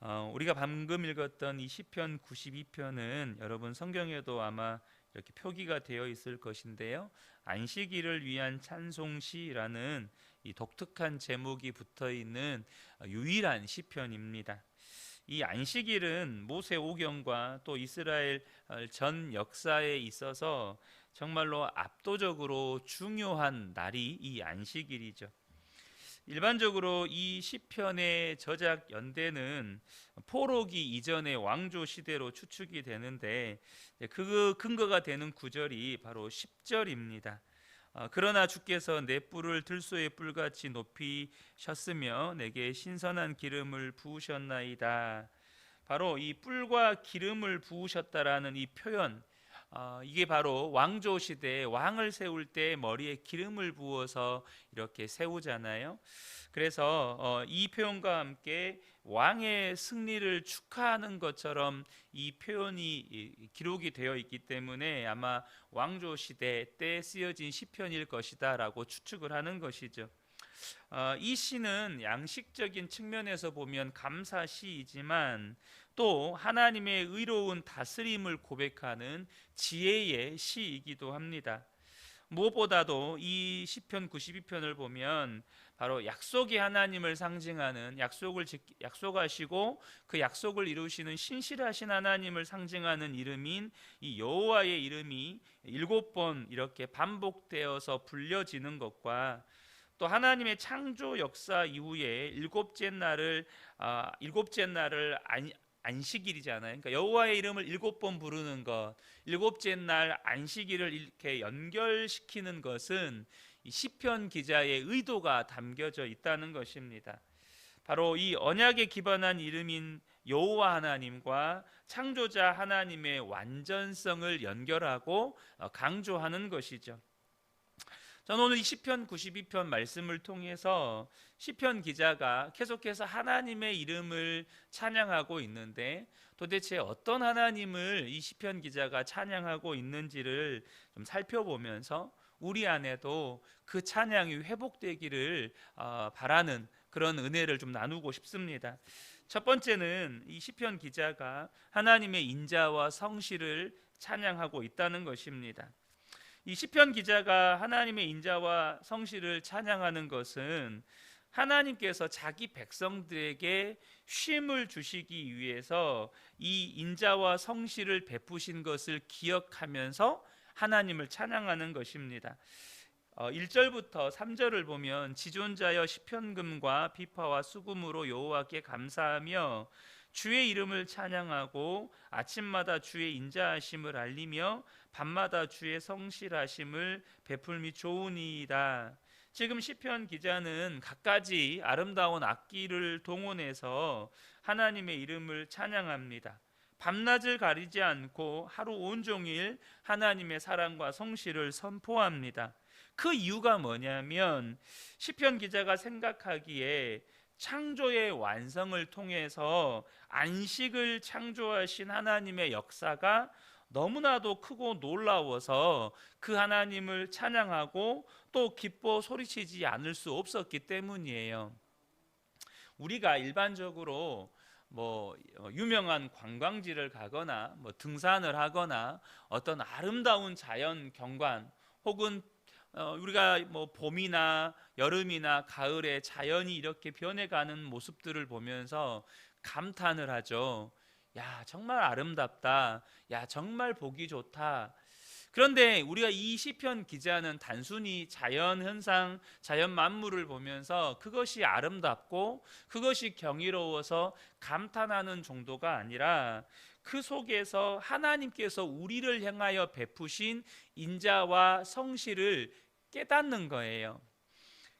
우리가 방금 읽었던 이 시편 92편은 여러분 성경에도 아마 이렇게 표기가 되어 있을 것인데요. 안식일을 위한 찬송시라는 이 독특한 제목이 붙어 있는 유일한 시편입니다. 이 안식일은 모세 오경과 또 이스라엘 전 역사에 있어서 정말로 압도적으로 중요한 날이 이 안식일이죠. 일반적으로 이 시편의 저작 연대는 포로기 이전의 왕조 시대로 추측이 되는데 그 근거가 되는 구절이 바로 10절입니다. 그러나 주께서 내 뿔을 들소의 뿔같이 높이셨으며 내게 신선한 기름을 부으셨나이다. 바로 이 뿔과 기름을 부으셨다라는 이 표현, 이게 바로 왕조 시대에 왕을 세울 때 머리에 기름을 부어서 이렇게 세우잖아요. 그래서 이 표현과 함께 왕의 승리를 축하하는 것처럼 이 표현이 기록이 되어 있기 때문에 아마 왕조 시대 때 쓰여진 시편일 것이다라고 추측을 하는 것이죠. 이 시는 양식적인 측면에서 보면 감사시이지만 또 하나님의 의로운 다스림을 고백하는 지혜의 시이기도 합니다. 무엇보다도 이 시편 92편을 보면 바로 약속의 하나님을 상징하는 약속하시고 그 약속을 이루시는 신실하신 하나님을 상징하는 이름인 이 여호와의 이름이 7번 이렇게 반복되어서 불려지는 것과 또 하나님의 창조 역사 이후에 일곱째 날을 안식일이잖아요. 그러니까 여호와의 이름을 7번 부르는 것, 일곱째 날 안식일을 이렇게 연결시키는 것은 이 시편 기자의 의도가 담겨져 있다는 것입니다. 바로 이 언약에 기반한 이름인 여호와 하나님과 창조자 하나님의 완전성을 연결하고 강조하는 것이죠. 저는 오늘 이 시편 92편 말씀을 통해서 시편 기자가 계속해서 하나님의 이름을 찬양하고 있는데 도대체 어떤 하나님을 이 시편 기자가 찬양하고 있는지를 좀 살펴보면서 우리 안에도 그 찬양이 회복되기를 바라는 그런 은혜를 좀 나누고 싶습니다. 첫 번째는 이 시편 기자가 하나님의 인자와 성실을 찬양하고 있다는 것입니다. 이 시편 기자가 하나님의 인자와 성실을 찬양하는 것은 하나님께서 자기 백성들에게 쉼을 주시기 위해서 이 인자와 성실을 베푸신 것을 기억하면서 하나님을 찬양하는 것입니다. 1절부터 3절을 보면 지존자여 시편금과 비파와 수금으로 여호와께 감사하며 주의 이름을 찬양하고 아침마다 주의 인자하심을 알리며 밤마다 주의 성실하심을 베풀미 좋으니이다. 지금 시편 기자는 갖가지 아름다운 악기를 동원해서 하나님의 이름을 찬양합니다. 밤낮을 가리지 않고 하루 온종일 하나님의 사랑과 성실을 선포합니다. 그 이유가 뭐냐면 시편 기자가 생각하기에 창조의 완성을 통해서 안식을 창조하신 하나님의 역사가 너무나도 크고 놀라워서 그 하나님을 찬양하고 또 기뻐 소리치지 않을 수 없었기 때문이에요. 우리가 일반적으로 유명한 관광지를 가거나 등산을 하거나 어떤 아름다운 자연 경관 혹은 우리가 봄이나 여름이나 가을에 자연이 이렇게 변해가는 모습들을 보면서 감탄을 하죠. 야, 정말 아름답다. 야, 정말 보기 좋다. 그런데 우리가 이 시편 기자는 단순히 자연 현상, 자연 만물을 보면서 그것이 아름답고 그것이 경이로워서 감탄하는 정도가 아니라 그 속에서 하나님께서 우리를 향하여 베푸신 인자와 성실을 깨닫는 거예요.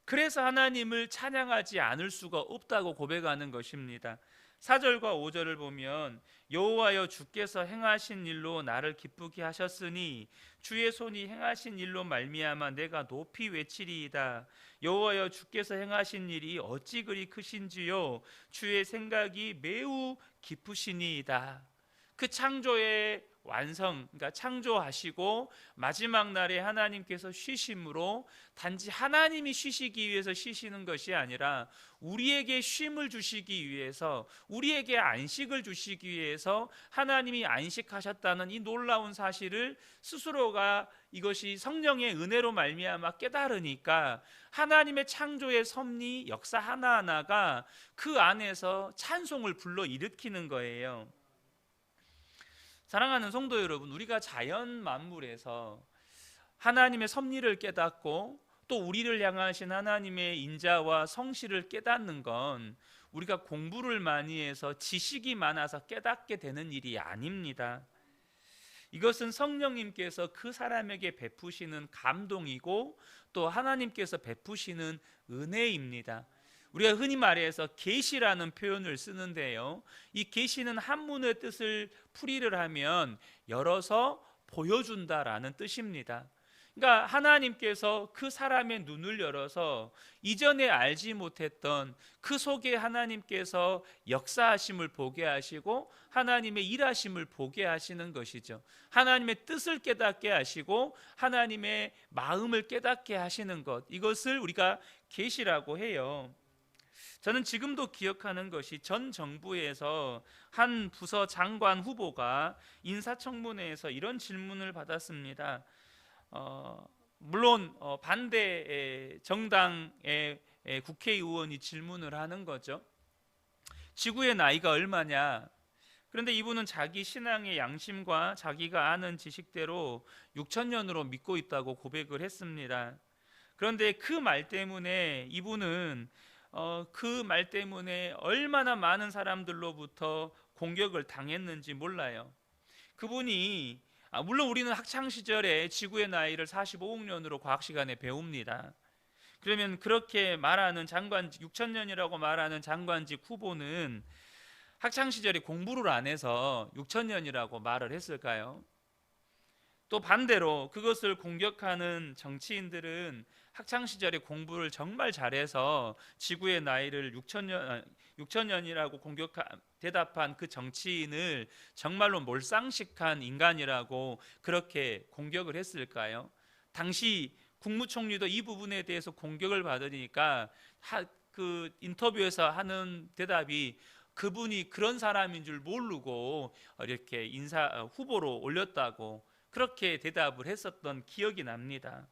그래서 하나님을 찬양하지 않을 수가 없다고 고백하는 것입니다. 4절과 5절을 보면 여호와여 주께서 행하신 일로 나를 기쁘게 하셨으니 주의 손이 행하신 일로 말미암아 내가 높이 외치리이다. 여호와여 주께서 행하신 일이 어찌 그리 크신지요 주의 생각이 매우 깊으시니이다. 그 창조의 그러니까 창조하시고 마지막 날에 하나님께서 쉬심으로 단지 하나님이 쉬시기 위해서 쉬시는 것이 아니라 우리에게 쉼을 주시기 위해서, 우리에게 안식을 주시기 위해서 하나님이 안식하셨다는 이 놀라운 사실을 스스로가 이것이 성령의 은혜로 말미암아 깨달으니까 하나님의 창조의 섭리, 역사 하나하나가 그 안에서 찬송을 불러일으키는 거예요. 사랑하는 성도 여러분, 우리가 자연 만물에서 하나님의 섭리를 깨닫고 또 우리를 향하신 하나님의 인자와 성실을 깨닫는 건 우리가 공부를 많이 해서 지식이 많아서 깨닫게 되는 일이 아닙니다. 이것은 성령님께서 그 사람에게 베푸시는 감동이고 또 하나님께서 베푸시는 은혜입니다. 우리가 흔히 말해서 계시라는 표현을 쓰는데요, 이 계시는 한문의 뜻을 풀이를 하면 열어서 보여준다라는 뜻입니다. 그러니까 하나님께서 그 사람의 눈을 열어서 이전에 알지 못했던 그 속에 하나님께서 역사하심을 보게 하시고 하나님의 일하심을 보게 하시는 것이죠. 하나님의 뜻을 깨닫게 하시고 하나님의 마음을 깨닫게 하시는 것, 이것을 우리가 계시라고 해요. 저는 지금도 기억하는 것이 전 정부에서 한 부서 장관 후보가 인사청문회에서 이런 질문을 받았습니다. 물론 반대 정당의 국회의원이 질문을 하는 거죠. 지구의 나이가 얼마냐? 그런데 이분은 자기 신앙의 양심과 자기가 아는 지식대로 6,000년으로 믿고 있다고 고백을 했습니다. 그런데 그 말 때문에 이분은 그 말 때문에 얼마나 많은 사람들로부터 공격을 당했는지 몰라요. 그분이 물론 우리는 학창 시절에 지구의 나이를 45억 년으로 과학 시간에 배웁니다. 그러면 그렇게 말하는 장관직 6,000년이라고 말하는 장관직 후보는 학창 시절에 공부를 안 해서 6,000년이라고 말을 했을까요? 또 반대로 그것을 공격하는 정치인들은 학창 시절에 공부를 정말 잘해서 지구의 나이를 6,000년이라고 대답한 그 정치인을 정말로 몰상식한 인간이라고 그렇게 공격을 했을까요? 당시 국무총리도 이 부분에 대해서 공격을 받으니까 그 인터뷰에서 하는 대답이 그분이 그런 사람인 줄 모르고 이렇게 후보로 올렸다고 그렇게 대답을 했었던 기억이 납니다.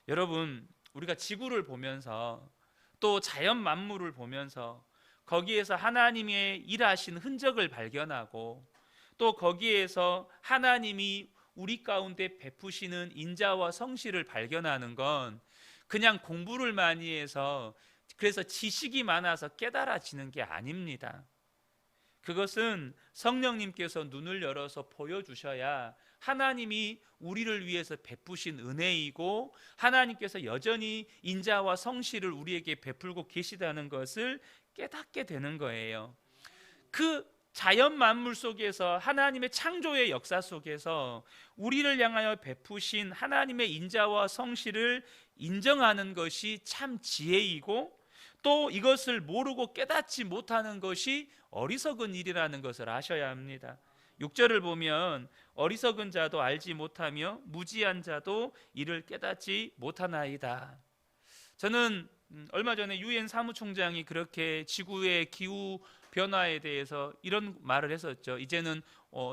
여러분, 우리가 지구를 보면서 또 자연 만물을 보면서 거기에서 하나님의 일하신 흔적을 발견하고 또 거기에서 하나님이 우리 가운데 베푸시는 인자와 성실을 발견하는 건 그냥 공부를 많이 해서 그래서 지식이 많아서 깨달아지는 게 아닙니다. 그것은 성령님께서 눈을 열어서 보여주셔야 하나님이 우리를 위해서 베푸신 은혜이고 하나님께서 여전히 인자와 성실을 우리에게 베풀고 계시다는 것을 깨닫게 되는 거예요. 그 자연 만물 속에서 하나님의 창조의 역사 속에서 우리를 향하여 베푸신 하나님의 인자와 성실을 인정하는 것이 참 지혜이고 또 이것을 모르고 깨닫지 못하는 것이 어리석은 일이라는 것을 아셔야 합니다. 6절을 보면 어리석은 자도 알지 못하며 무지한 자도 이를 깨닫지 못하나이다. 저는 얼마 전에 유엔 사무총장이 그렇게 지구의 기후 변화에 대해서 이런 말을 했었죠. 이제는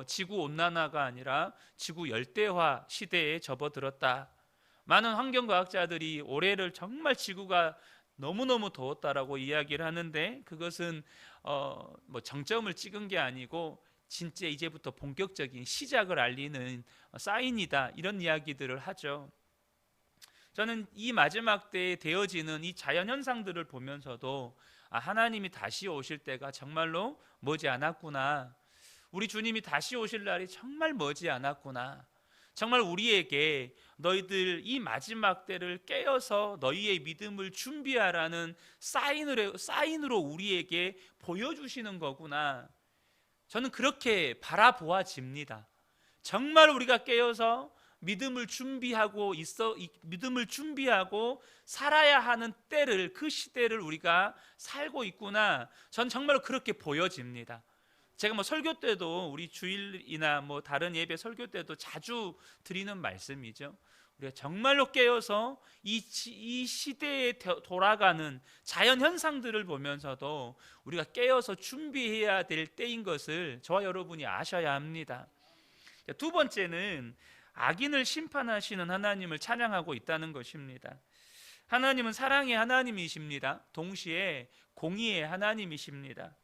지구 온난화가 아니라 지구 열대화 시대에 접어들었다. 많은 환경과학자들이 올해를 정말 지구가 너무너무 더웠다라고 이야기를 하는데 그것은 뭐 정점을 찍은 게 아니고 진짜 이제부터 본격적인 시작을 알리는 사인이다, 이런 이야기들을 하죠. 저는 이 마지막 때에 되어지는 이 자연현상들을 보면서도 하나님이 다시 오실 때가 정말로 머지 않았구나, 우리 주님이 다시 오실 날이 정말 머지 않았구나, 정말 우리에게 너희들 이 마지막 때를 깨어서 너희의 믿음을 준비하라는 사인으로 우리에게 보여주시는 거구나, 저는 그렇게 바라보아집니다. 정말 우리가 깨어서 믿음을 준비하고 살아야 하는 때를, 그 시대를 우리가 살고 있구나, 전 정말 그렇게 보여집니다. 제가 뭐 설교 때도 우리 주일이나 뭐 다른 예배 설교 때도 자주 드리는 말씀이죠. 우리가 정말로 깨어서 이 시대에 돌아가는 자연 현상들을 보면서도 우리가 깨어서 준비해야 될 때인 것을 저와 여러분이 아셔야 합니다. 두 번째는 악인을 심판하시는 하나님을 찬양하고 있다는 것입니다. 하나님은 사랑의 하나님이십니다. 동시에 공의의 하나님이십니다.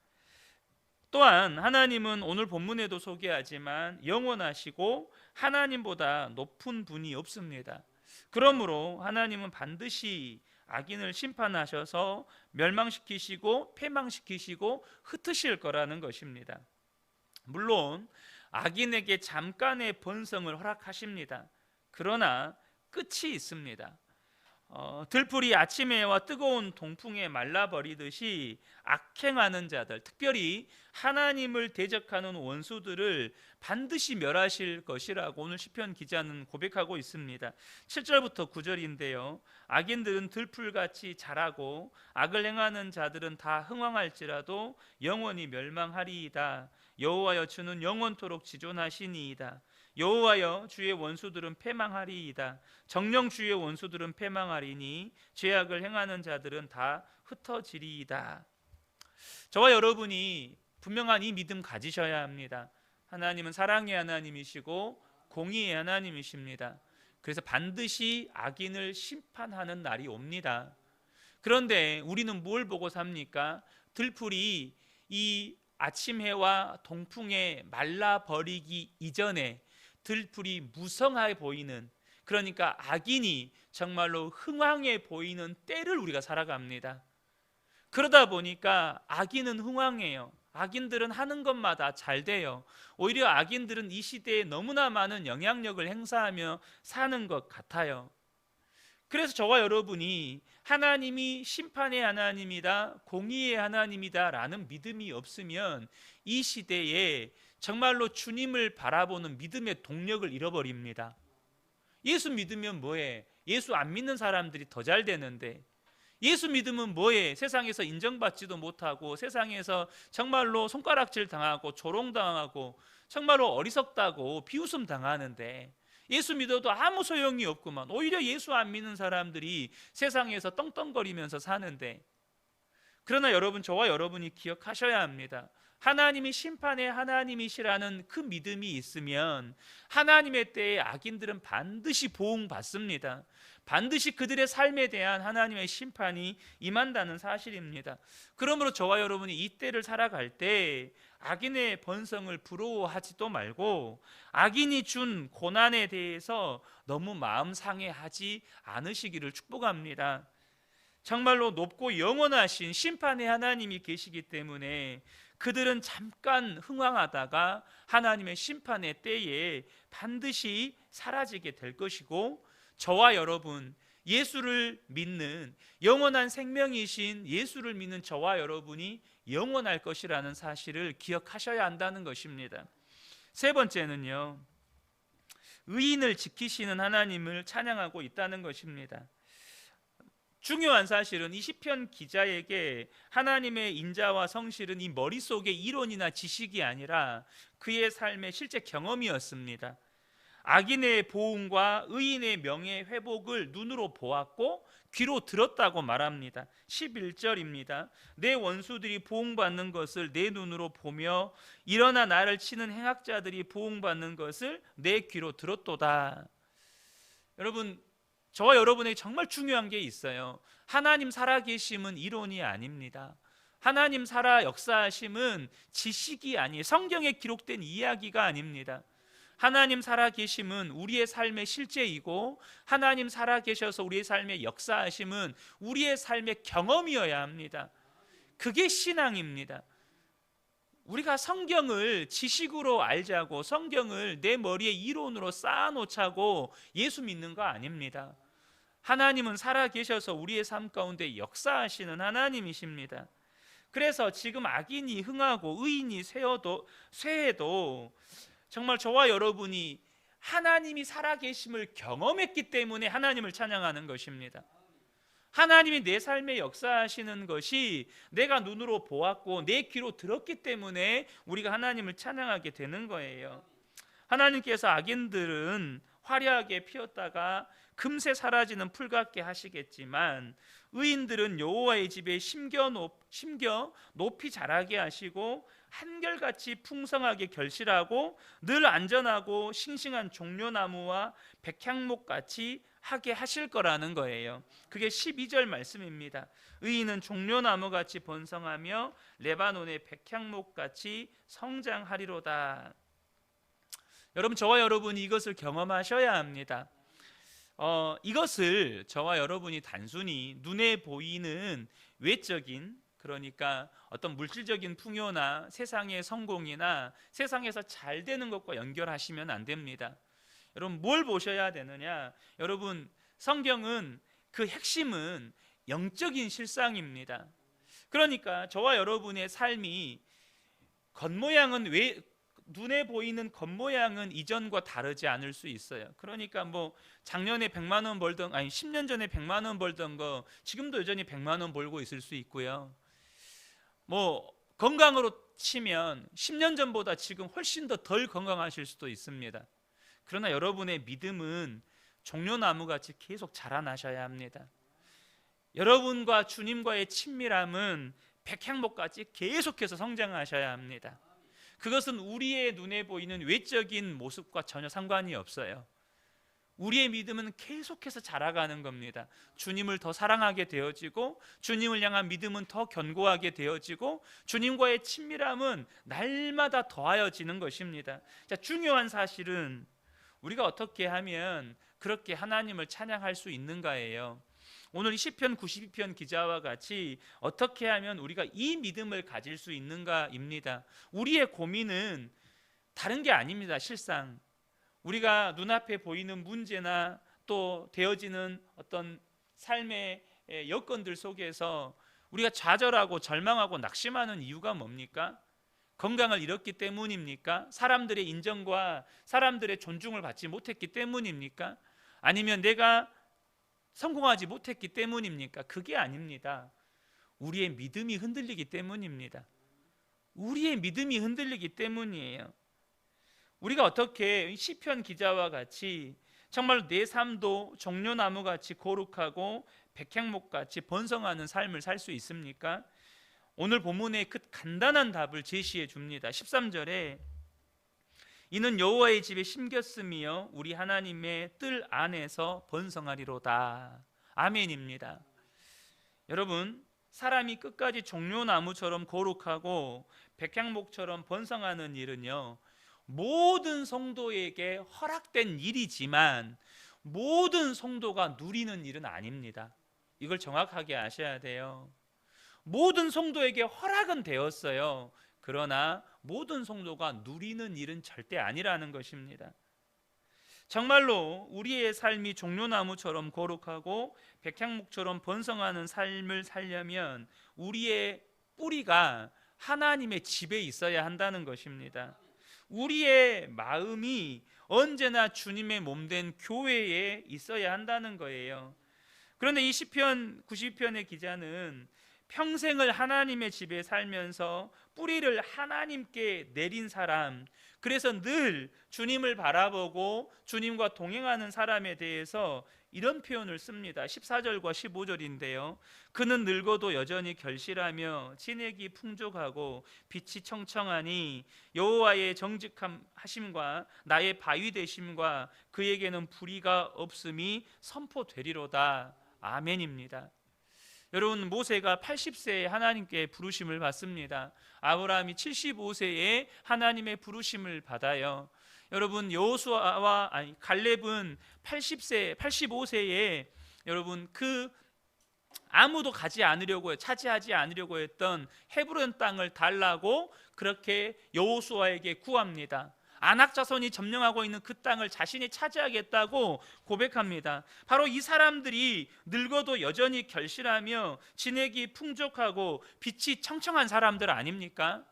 또한 하나님은 오늘 본문에도 소개하지만 영원하시고 하나님보다 높은 분이 없습니다. 그러므로 하나님은 반드시 악인을 심판하셔서 멸망시키시고 패망시키시고 흩으실 거라는 것입니다. 물론 악인에게 잠깐의 번성을 허락하십니다. 그러나 끝이 있습니다. 들풀이 아침 해와 뜨거운 동풍에 말라버리듯이 악행하는 자들, 특별히 하나님을 대적하는 원수들을 반드시 멸하실 것이라고 오늘 시편 기자는 고백하고 있습니다. 7절부터 9절인데요 악인들은 들풀같이 자라고 악을 행하는 자들은 다 흥왕할지라도 영원히 멸망하리이다. 여호와여 주는 영원토록 지존하시니이다. 여호와여 주의 원수들은 패망하리이다. 정령 주의 원수들은 패망하리니 죄악을 행하는 자들은 다 흩어지리이다. 저와 여러분이 분명한 이 믿음 가지셔야 합니다. 하나님은 사랑의 하나님이시고 공의의 하나님이십니다. 그래서 반드시 악인을 심판하는 날이 옵니다. 그런데 우리는 뭘 보고 삽니까? 들풀이 이 아침 해와 동풍에 말라버리기 이전에 들풀이 무성해 보이는, 그러니까 악인이 정말로 흥왕해 보이는 때를 우리가 살아갑니다. 그러다 보니까 악인은 흥왕해요. 악인들은 하는 것마다 잘 돼요. 오히려 악인들은 이 시대에 너무나 많은 영향력을 행사하며 사는 것 같아요. 그래서 저와 여러분이 하나님이 심판의 하나님이다, 공의의 하나님이다 라는 믿음이 없으면 이 시대에 정말로 주님을 바라보는 믿음의 동력을 잃어버립니다. 예수 믿으면 뭐해? 예수 안 믿는 사람들이 더 잘 되는데, 예수 믿으면 뭐해? 세상에서 인정받지도 못하고 세상에서 정말로 손가락질 당하고 조롱당하고 정말로 어리석다고 비웃음 당하는데, 예수 믿어도 아무 소용이 없구만. 오히려 예수 안 믿는 사람들이 세상에서 떵떵거리면서 사는데, 그러나 여러분, 저와 여러분이 기억하셔야 합니다. 하나님이 심판의 하나님이시라는 그 믿음이 있으면 하나님의 때에 악인들은 반드시 보응받습니다. 반드시 그들의 삶에 대한 하나님의 심판이 임한다는 사실입니다. 그러므로 저와 여러분이 이 때를 살아갈 때 악인의 번성을 부러워하지도 말고 악인이 준 고난에 대해서 너무 마음 상해하지 않으시기를 축복합니다. 정말로 높고 영원하신 심판의 하나님이 계시기 때문에 그들은 잠깐 흥황하다가 하나님의 심판의 때에 반드시 사라지게 될 것이고, 저와 여러분, 예수를 믿는 영원한 생명이신 예수를 믿는 저와 여러분이 영원할 것이라는 사실을 기억하셔야 한다는 것입니다. 세 번째는요, 의인을 지키시는 하나님을 찬양하고 있다는 것입니다. 중요한 사실은 이 시편 기자에게 하나님의 인자와 성실은 이 머릿속의 이론이나 지식이 아니라 그의 삶의 실제 경험이었습니다. 악인의 보응과 의인의 명예 회복을 눈으로 보았고 귀로 들었다고 말합니다. 11절입니다. 내 원수들이 보응받는 것을 내 눈으로 보며 일어나 나를 치는 행악자들이 보응받는 것을 내 귀로 들었도다. 여러분, 저와 여러분에게 정말 중요한 게 있어요. 하나님 살아계심은 이론이 아닙니다. 하나님 살아 역사하심은 지식이 아니에요. 성경에 기록된 이야기가 아닙니다. 하나님 살아계심은 우리의 삶의 실제이고, 하나님 살아계셔서 우리의 삶에 역사하심은 우리의 삶의 경험이어야 합니다. 그게 신앙입니다. 우리가 성경을 지식으로 알자고, 성경을 내 머리에 이론으로 쌓아놓자고 예수 믿는 거 아닙니다. 하나님은 살아계셔서 우리의 삶 가운데 역사하시는 하나님이십니다. 그래서 지금 악인이 흥하고 의인이 쇠해도 정말 저와 여러분이 하나님이 살아계심을 경험했기 때문에 하나님을 찬양하는 것입니다. 하나님이 내 삶에 역사하시는 것이 내가 눈으로 보았고 내 귀로 들었기 때문에 우리가 하나님을 찬양하게 되는 거예요. 하나님께서 악인들은 화려하게 피었다가 금세 사라지는 풀 같게 하시겠지만 의인들은 여호와의 집에 심겨 높이 자라게 하시고 한결같이 풍성하게 결실하고 늘 안전하고 싱싱한 종려나무와 백향목같이 하게 하실 거라는 거예요. 그게 12절 말씀입니다. 의인은 종려나무같이 번성하며 레바논의 백향목같이 성장하리로다. 여러분, 저와 여러분이 이것을 경험하셔야 합니다. 이것을 저와 여러분이 단순히 눈에 보이는 외적인, 그러니까 어떤 물질적인 풍요나 세상의 성공이나 세상에서 잘 되는 것과 연결하시면 안 됩니다. 여러분, 뭘 보셔야 되느냐? 여러분, 성경은 그 핵심은 영적인 실상입니다. 그러니까 저와 여러분의 삶이 겉모양은 눈에 보이는 겉모양은 이전과 다르지 않을 수 있어요. 그러니까 뭐 작년에 100만 원 벌던, 아니 10년 전에 100만 원 벌던 거 지금도 여전히 100만 원 벌고 있을 수 있고요. 뭐 건강으로 치면 10년 전보다 지금 훨씬 더 덜 건강하실 수도 있습니다. 그러나 여러분의 믿음은 종려나무같이 계속 자라나셔야 합니다. 여러분과 주님과의 친밀함은 백향목같이 계속해서 성장하셔야 합니다. 그것은 우리의 눈에 보이는 외적인 모습과 전혀 상관이 없어요. 우리의 믿음은 계속해서 자라가는 겁니다. 주님을 더 사랑하게 되어지고 주님을 향한 믿음은 더 견고하게 되어지고 주님과의 친밀함은 날마다 더하여지는 것입니다. 자, 중요한 사실은 우리가 어떻게 하면 그렇게 하나님을 찬양할 수 있는가예요. 오늘 시편 92편 기자와 같이 어떻게 하면 우리가 이 믿음을 가질 수 있는가입니다. 우리의 고민은 다른 게 아닙니다. 실상 우리가 눈앞에 보이는 문제나 또 되어지는 어떤 삶의 여건들 속에서 우리가 좌절하고 절망하고 낙심하는 이유가 뭡니까? 건강을 잃었기 때문입니까? 사람들의 인정과 사람들의 존중을 받지 못했기 때문입니까? 아니면 내가 성공하지 못했기 때문입니까? 그게 아닙니다. 우리의 믿음이 흔들리기 때문입니다. 우리의 믿음이 흔들리기 때문이에요. 우리가 어떻게 시편 기자와 같이 정말 내 삶도 종려나무같이 거룩하고 백향목같이 번성하는 삶을 살 수 있습니까? 오늘 본문에 그 간단한 답을 제시해 줍니다. 13절에 이는 여호와의 집에 심겼으며 우리 하나님의 뜰 안에서 번성하리로다. 아멘입니다. 여러분, 사람이 끝까지 종려나무처럼 거룩하고 백향목처럼 번성하는 일은요, 모든 성도에게 허락된 일이지만 모든 성도가 누리는 일은 아닙니다. 이걸 정확하게 아셔야 돼요. 모든 성도에게 허락은 되었어요. 그러나 모든 성도가 누리는 일은 절대 아니라는 것입니다. 정말로 우리의 삶이 종려나무처럼 거룩하고 백향목처럼 번성하는 삶을 살려면 우리의 뿌리가 하나님의 집에 있어야 한다는 것입니다. 우리의 마음이 언제나 주님의 몸된 교회에 있어야 한다는 거예요. 그런데 이 시편 92편의 기자는 평생을 하나님의 집에 살면서 뿌리를 하나님께 내린 사람, 그래서 늘 주님을 바라보고 주님과 동행하는 사람에 대해서 이런 표현을 씁니다. 14절과 15절인데요. 그는 늙어도 여전히 결실하며 진액이 풍족하고 빛이 청청하니 여호와의 정직하심과 나의 바위 되심과 그에게는 불의가 없음이 선포되리로다. 아멘입니다. 여러분, 모세가 80세에 하나님께 부르심을 받습니다. 아브라함이 75세에 하나님의 부르심을 받아요. 여러분, 여호수아와 갈렙은 85세에 여러분 아무도 가지 않으려고 차지하지 않으려고 했던 헤브론 땅을 달라고 그렇게 여호수아에게 구합니다. 아낙 자손이 점령하고 있는 그 땅을 자신이 차지하겠다고 고백합니다. 바로 이 사람들이 늙어도 여전히 결실하며 진액이 풍족하고 빛이 청청한 사람들 아닙니까?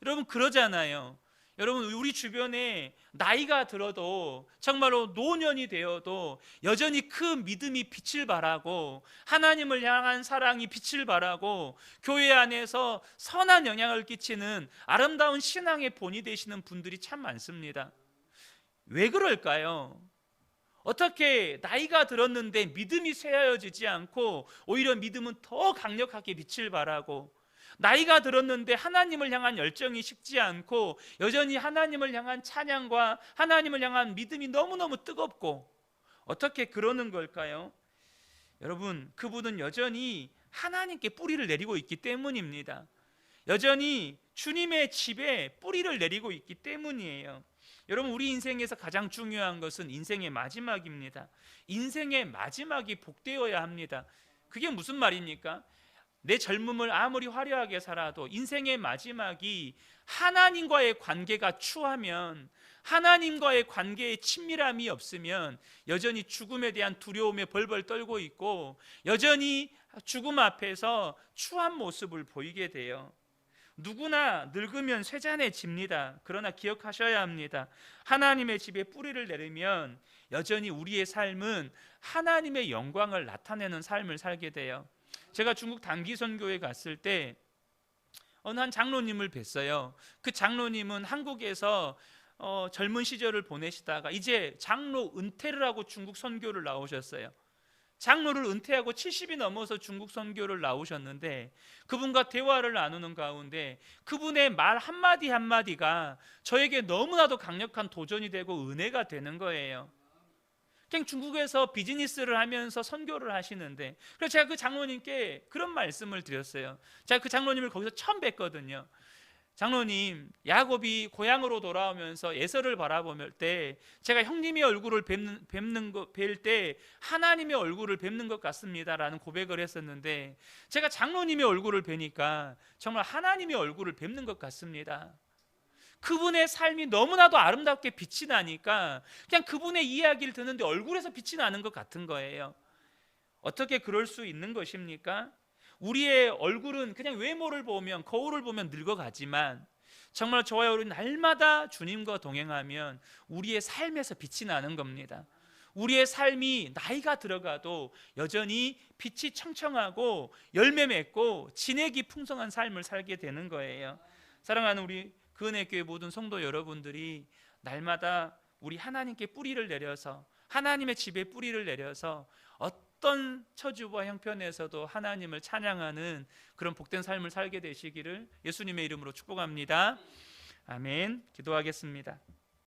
여러분, 그러잖아요. 여러분, 우리 주변에 나이가 들어도 정말로 노년이 되어도 여전히 그 믿음이 빛을 발하고 하나님을 향한 사랑이 빛을 발하고 교회 안에서 선한 영향을 끼치는 아름다운 신앙의 본이 되시는 분들이 참 많습니다. 왜 그럴까요? 어떻게 나이가 들었는데 믿음이 쇠하여지지 않고 오히려 믿음은 더 강력하게 빛을 발하고, 나이가 들었는데 하나님을 향한 열정이 식지 않고 여전히 하나님을 향한 찬양과 하나님을 향한 믿음이 너무너무 뜨겁고, 어떻게 그러는 걸까요? 여러분, 그분은 여전히 하나님께 뿌리를 내리고 있기 때문입니다. 여전히 주님의 집에 뿌리를 내리고 있기 때문이에요. 여러분, 우리 인생에서 가장 중요한 것은 인생의 마지막입니다. 인생의 마지막이 복되어야 합니다. 그게 무슨 말입니까? 내 젊음을 아무리 화려하게 살아도 인생의 마지막이 하나님과의 관계가 추하면, 하나님과의 관계에 친밀함이 없으면 여전히 죽음에 대한 두려움에 벌벌 떨고 있고 여전히 죽음 앞에서 추한 모습을 보이게 돼요. 누구나 늙으면 쇠잔해집니다. 그러나 기억하셔야 합니다. 하나님의 집에 뿌리를 내리면 여전히 우리의 삶은 하나님의 영광을 나타내는 삶을 살게 돼요. 제가 중국 단기 선교에 갔을 때 어느 한 장로님을 뵀어요. 그 장로님은 한국에서 젊은 시절을 보내시다가 이제 장로 은퇴를 하고 중국 선교를 나오셨어요. 장로를 은퇴하고 70이 넘어서 중국 선교를 나오셨는데, 그분과 대화를 나누는 가운데 그분의 말 한마디 한마디가 저에게 너무나도 강력한 도전이 되고 은혜가 되는 거예요. 그냥 중국에서 비즈니스를 하면서 선교를 하시는데, 그래서 제가 그 장로님께 그런 말씀을 드렸어요. 제가 그 장로님을 거기서 처음 뵀거든요. 장로님, 야곱이 고향으로 돌아오면서 에서를 바라볼 때 제가 형님의 얼굴을 뵐 때 하나님의 얼굴을 뵙는 것 같습니다라는 고백을 했었는데, 제가 장로님의 얼굴을 뵈니까 정말 하나님의 얼굴을 뵙는 것 같습니다. 그분의 삶이 너무나도 아름답게 빛이 나니까 그냥 그분의 이야기를 듣는데 얼굴에서 빛이 나는 것 같은 거예요. 어떻게 그럴 수 있는 것입니까? 우리의 얼굴은 그냥 외모를 보면, 거울을 보면 늙어가지만 정말 저와 여러분 날마다 주님과 동행하면 우리의 삶에서 빛이 나는 겁니다. 우리의 삶이 나이가 들어가도 여전히 빛이 청청하고 열매 맺고 진액이 풍성한 삶을 살게 되는 거예요. 사랑하는 우리 그은혜교회 모든 성도 여러분들이 날마다 우리 하나님께 뿌리를 내려서, 하나님의 집에 뿌리를 내려서 어떤 처지와 형편에서도 하나님을 찬양하는 그런 복된 삶을 살게 되시기를 예수님의 이름으로 축복합니다. 아멘. 기도하겠습니다.